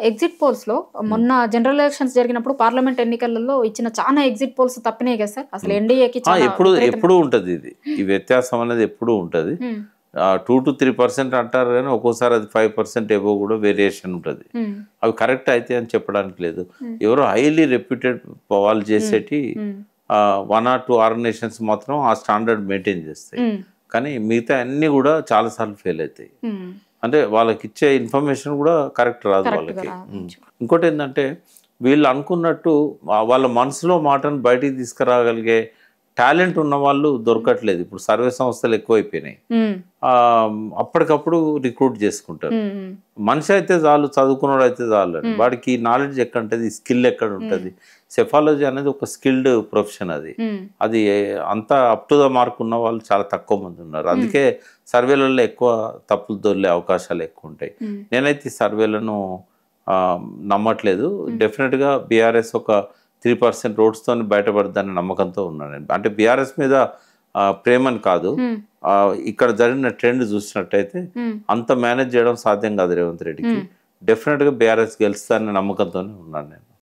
Exit polls లో మొన్న general elections జరిగినప్పుడు పార్లమెంట్ ఎన్నికలలో ఇచ్చిన చాలా ఎగ్జిట్ పోల్స్ తప్పినాయి కదా సార్. అసలు ఎన్డీఏకి ఎప్పుడు ఉంటది ఇది, ఈ వ్యత్యాసం అనేది ఎప్పుడు ఉంటది. 2 to 3% అంటారు కానీ ఒక్కోసారి అది 5% ఏవో కూడా వేరియేషన్ ఉంటుంది. అవి కరెక్ట్ అయితే అని చెప్పడానికి లేదు. ఎవరో హైలీ రెప్యూటెడ్ వాళ్ళు చేసేటి 1 or 2 ఆర్గనైజేషన్స్ మాత్రం ఆ స్టాండర్డ్ మెయింటైన్ చేస్తాయి. కానీ మిగతా అన్ని కూడా చాలాసార్లు ఫెయిల్ అవుతాయి. అంటే వాళ్ళకి ఇచ్చే ఇన్ఫర్మేషన్ కూడా కరెక్ట్ రాదు వాళ్ళకి. ఇంకోటి ఏంటంటే వీళ్ళు అనుకున్నట్టు వాళ్ళ మనసులో మాటను బయటికి తీసుకురాగలిగే టాలెంట్ ఉన్న వాళ్ళు దొరకట్లేదు. ఇప్పుడు సర్వే సంస్థలు ఎక్కువైపోయినాయి. అప్పటికప్పుడు రిక్రూట్ చేసుకుంటారు. మనిషి అయితే చాలు, చదువుకున్నాడు అయితే చాలు. వాడికి నాలెడ్జ్ ఎక్కడ ఉంటుంది, స్కిల్ ఎక్కడ ఉంటుంది. సెఫాలజీ అనేది ఒక స్కిల్డ్ ప్రొఫెషన్. అది అంతా అప్ టు ద మార్క్ ఉన్న వాళ్ళు చాలా తక్కువ మంది ఉన్నారు. అందుకే సర్వేలలో ఎక్కువ తప్పులు దొరికే అవకాశాలు ఎక్కువ ఉంటాయి. నేనైతే ఈ సర్వేలను నమ్మట్లేదు. డెఫినెట్గా బీఆర్ఎస్ ఒక 3% రోడ్స్తో బయటపడద్దనే నమ్మకంతో ఉన్నాను నేను. అంటే బీఆర్ఎస్ మీద ప్రేమని కాదు, ఇక్కడ జరిగిన ట్రెండ్ చూసినట్టయితే అంత మేనేజ్ చేయడం సాధ్యం కాదు రేవంత్ రెడ్డికి. డెఫినెట్గా బీఆర్ఎస్ గెలుస్తారనే నమ్మకంతోనే ఉన్నాను నేను.